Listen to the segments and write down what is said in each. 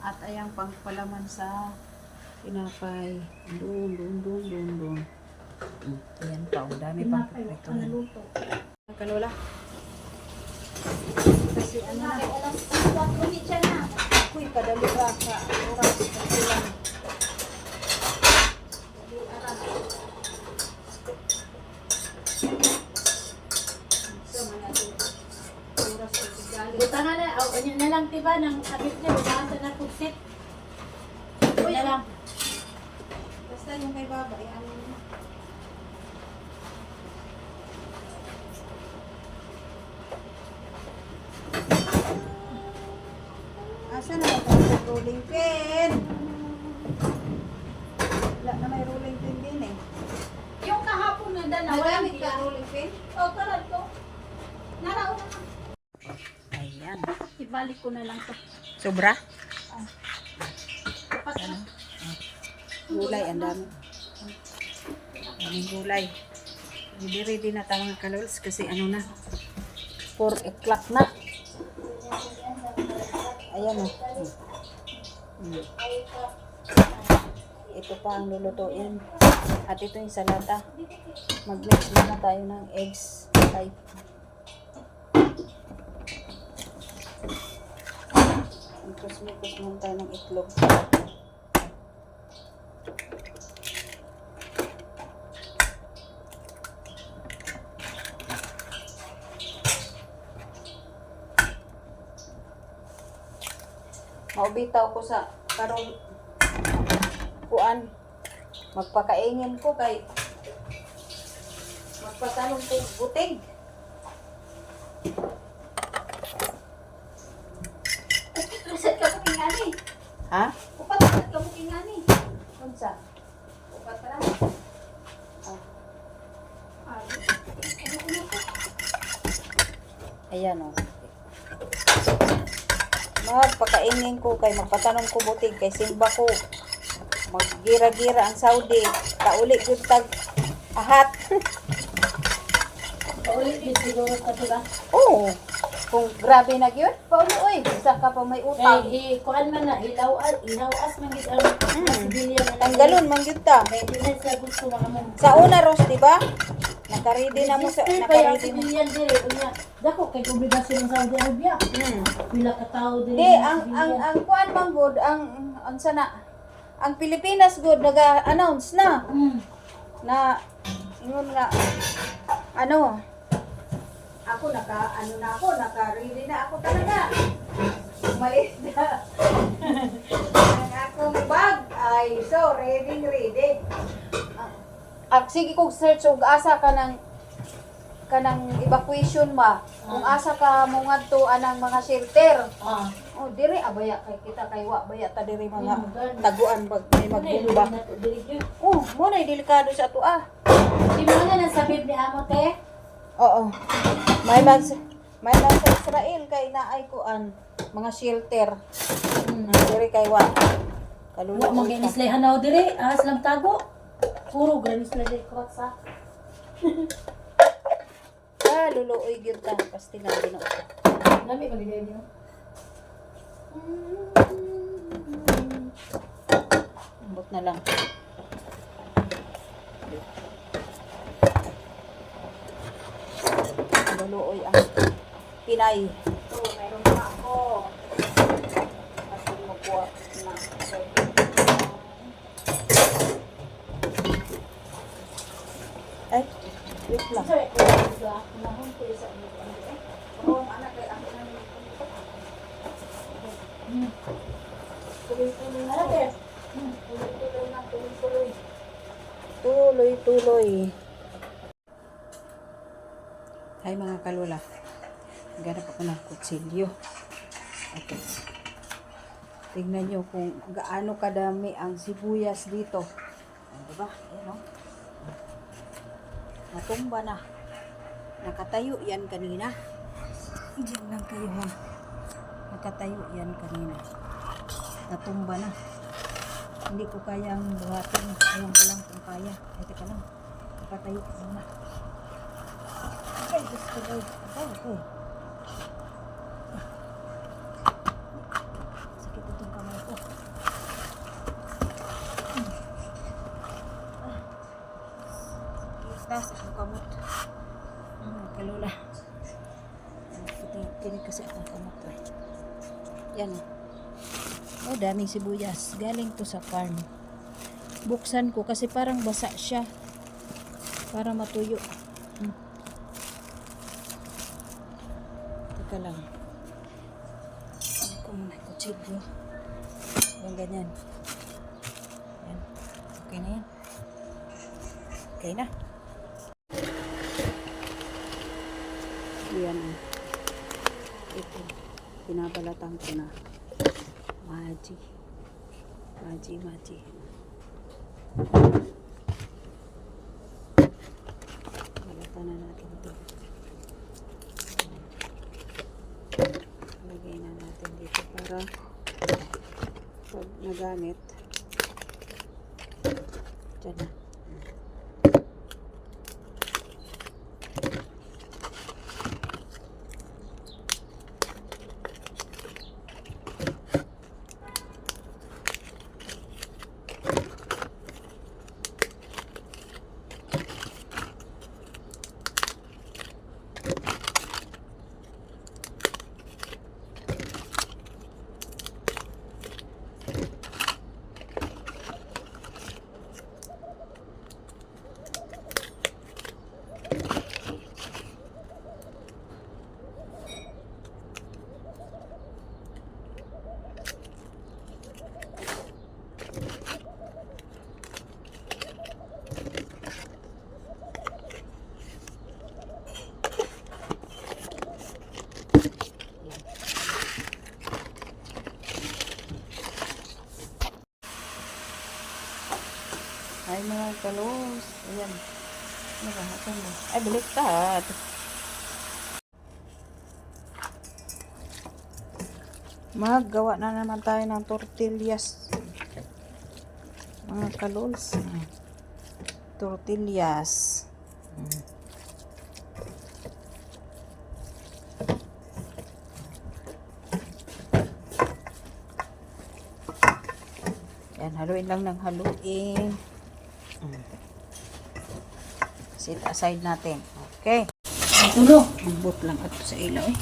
At ayang pangpalaman sa tinapay. Dun. Ayan pa, ang dami pang prito. Kalola. Kasi ano na. Uy, padali ka sa oras. Kasi lang. Butangan na, o yun na lang diba, ng sabit niya, butangan sa napugsit. Yun na lang. Basta yung kay baba, ano na. Asa na yung rolling pin? Wala na may rolling pin din eh. Yung kahapon na dalawa. Nagamit ka rolling pin? O, karat ko. Naraon na. Ayan. Ibalik ko na lang to. Sobra? Kapat na. Gulay, ang dami. Daming gulay. Ready na tayo mga kalols kasi ano na. 4 o'clock na. Ayan o. Ito pa ang lulutuin. At ito yung salata. Mag-mix muna tayo ng eggs. Type. Mikos muna tayo ng itlog. Maubitaw ko sa karong kuan. Magpakaingin ko kay magpatanong ko butig. Reset ka mo kingani. Ha? Upat reset ka mo kingani. Unsa? Upat pa lang. Ah. Ay. Ano ko na to? Ayan o. Magpakaingin ko kay magpatanong ko butig kay simba ko. Maggira-gira ang Saudi. Kauli yung tag ahat. Paulit din siguro ka diba? Oo. Kung grabe na yun, pauli oy. Isa ka pa may utang. Kay kuan man na ilawas man gid ang sibilyan na Tanggalon man gyud ta. kay di na siya gusto makamon. Sa una Ros, di ba? Naka-ready na mo sa naka-ready mo. Sibilyan dire unya. Dako kay obligasyon ng Saudi Arabia. Pila ka tao dire. Di ang kuan man good, ang sana ang Pilipinas good naga-announce na na ingon nga ano ako naka-ready na ako talaga. Malis na. Ang akong bag ay so ready. Sige kog search og asa kanang evacuation ma. Kung asa ka mo ngadto anang mga shelter. Oh, diri abaya kay kita kay wa baya ta diri mga taguan pag may magbomba. Oh, mo na delikado sa ato ah. Di mo na nasabib ni amo te? Oo. May mag sa Israel kay naay kuan mga shelter. Diri kay wa. Kalula Wa man ginis lay hanaw dire, ahas lang tago. Puro granis na dire ko sa. Luluoy gyud ta pastingan dino. Lami ba gid niyo? Ambot na lang. Luluoy ang Pinay. So, meron pa ako. Kasi magkuha na. Ay, wait lang. Sorry, ko nahon ko sa inyo. Oo, anak kay ako na Tuloy-tuloy na te. Tuloy-tuloy. Hi mga kalula. Ganap ako ng kutsilyo. Okay. Tignan nyo kung gaano kadami ang sibuyas dito. Diba? Ayan o. Natumba na. Nakatayo yan kanina. Diyan lang kayo ha. Nakatayo yan kanina. Natumba na. Hindi ko kayang buhatin. Ayan ko lang kung kaya. Ito ka lang. Nakatayo ka muna. Okay, gusto ko. Okay. Sakit itong kamay ko. kasi akong kamote. Yan o. Oh, daming sibuyas. Galing to sa farm. Buksan ko kasi parang basa siya. Para matuyo. Teka lang. Ano ko muna yung kutsilyo. Yung ganyan. Yan. Okay na yan. Okay na. Yan. Ito. Pinabalatan ko na. Maji. Balatan na natin ito. Lagay na natin dito para pag nagamit dyan na. Ay mga kalos. Ayan. Nakahasan mo. Ay, baliktad. Maggawa na naman tayo ng tortillas. Mga kalos. Tortillas. Yan, haluin lang ng haluin. Set aside natin. Okay. Tulo. Ambot lang ito sa ilaw eh.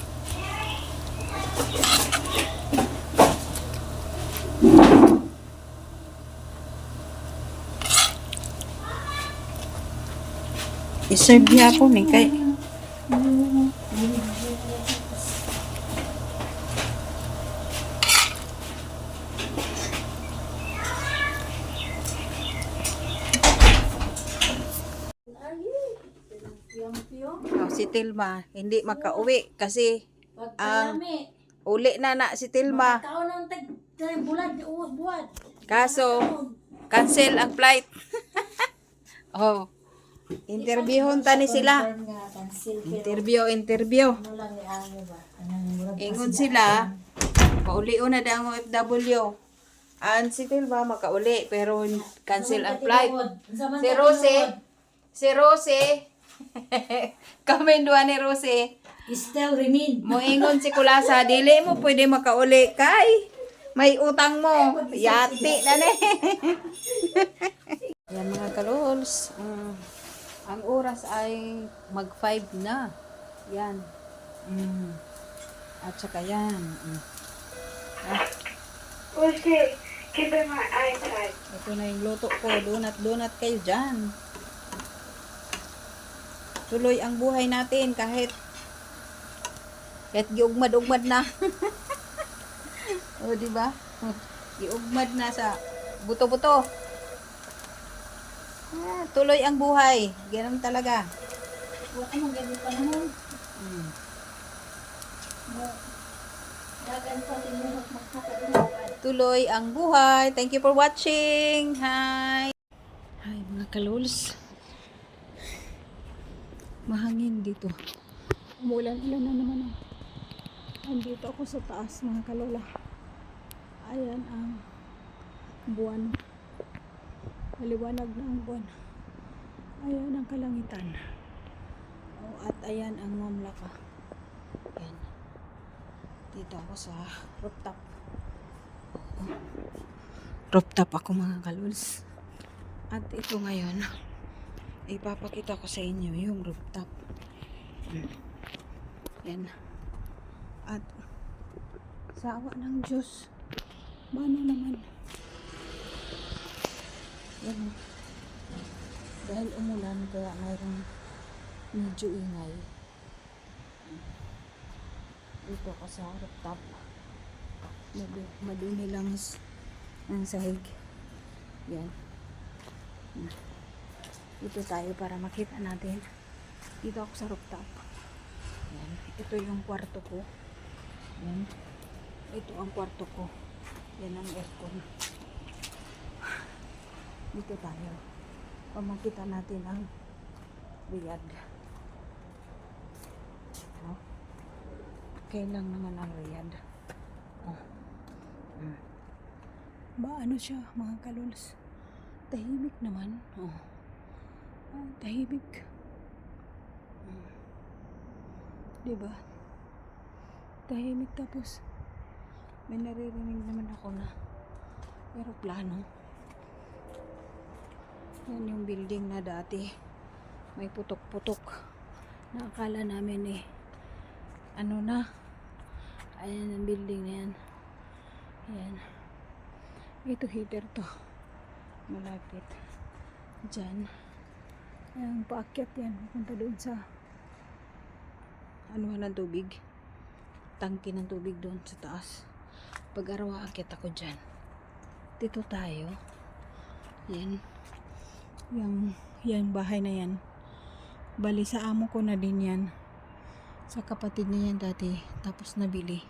I-serve niya po ni kay. Oh, si Tilma hindi makauwi kasi Pagkalami. uli na si Tilma. Taon ng bulan, buwan. Kaso cancel ang flight. Oh. Interviewon tani sila. Confirm nga, cancel. Pero Interview. ano lang ni Amo ba? Anong murag Ingon sila, pauli na daw ang OFW. An si Tilma makauli pero cancel ang flight. Si Rose, kami duwa ni Rose, Still remain. moingon si Kulasa, dili mo pwede makauli kay may utang mo. Yati na ne. Yan mga kalols. Ang oras ay mag-5 na. Yan. At saka yan. Okay, give me my iPad. Ito na yung luto ko. Donut kayo dyan. Tuloy ang buhay natin kahit giugmad-ugmad na. O, diba? Giugmad na sa buto-buto. Tuloy ang buhay. Ganun talaga. Huwag ka magabi pa naman. Dagan pa din mo magkakadungan. Tuloy ang buhay. Thank you for watching. Hi. Hi mga kalols. Mahangin dito. Umulan-ulan na naman. Andito ako sa taas mga kalola. Ayan ang buwan. Maliwanag na ang buwan. Ayan ang kalangitan. At ayan ang mamlaka. Ayan. Dito ako sa rooftop. Rooftop ako mga kalols. At ito ngayon, ipapakita ko sa inyo yung rooftop. Yan. At sa awa ng Diyos, paano naman? Yan o. Dahil umulan kaya mayroong medyo ingay. Dito ko sa rooftop. Madumi lang ang sahig. Yan. Dito tayo para makita natin. Dito ako sa rooftop. Yan. Ito yung kwarto ko. Yan. Ito ang kwarto ko. Yan ang aircon. Dito tayo. Pamakita natin ang Riyadh. Oh. Okay lang naman ang Riyadh. Oh. Ba ano siya mga kalols? Tahimik naman. Oh. Ah, tahimik. Diba? Tahimik tapos may naririnig naman ako na aeroplano. Yan yung building na dati may putok-putok na akala namin ano na. Ayan ang building na yan. Ayan. Ito heater to. Malapit. Diyan. Ayan, paakyat yan. Punta doon sa anuhan ng tubig. Tangke ng tubig doon sa taas. Pag araw aakyat ako dyan. Dito tayo. Yan. Yung bahay na yan. Bali sa amo ko na din yan. Sa kapatid niya yan dati. Tapos nabili.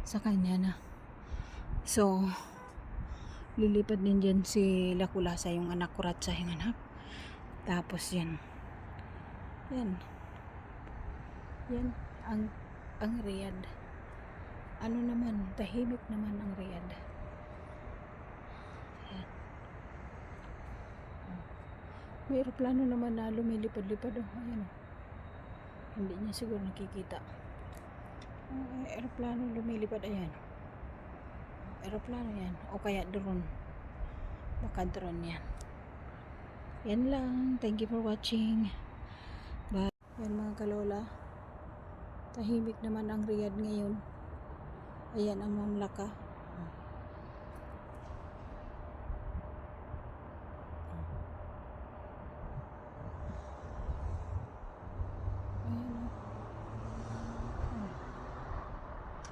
Sa kanya na. So, lilipad din dyan si Lakulasa, yung anak ko, Ratsa, yung anak. Tapos yan. Yan. Yan. Ang Riyadh. Ano naman, tahimik naman ang Riyadh. Yan. May aeroplano naman na lumilipad-lipad. Oh. Ayan. Oh. Hindi niya siguro nakikita. Aeroplano lumilipad. Ayan. Aeroplano yan. O kaya drone. Baka drone yan. Yan lang. Thank you for watching. Bye. Yan mga kalola. Tahimik naman ang Riyadh ngayon. Ayan ang mamlaka. Ayan.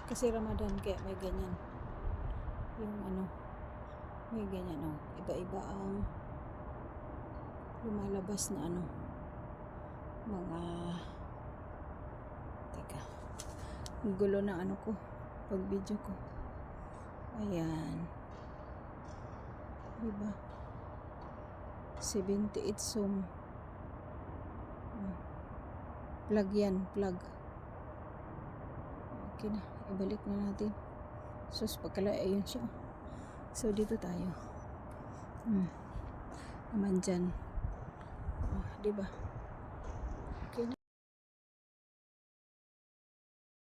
Kasi Ramadan kaya may ganyan. Yung may ganyan iba-iba ang lumalabas na mga teka, gulo na ko pag video ko. Ayan, diba 78 zoom. Plug yan, plug. Okay na, ibalik na natin. Sus, pagkala, ayun siya. So, dito tayo. Naman dyan. Diba?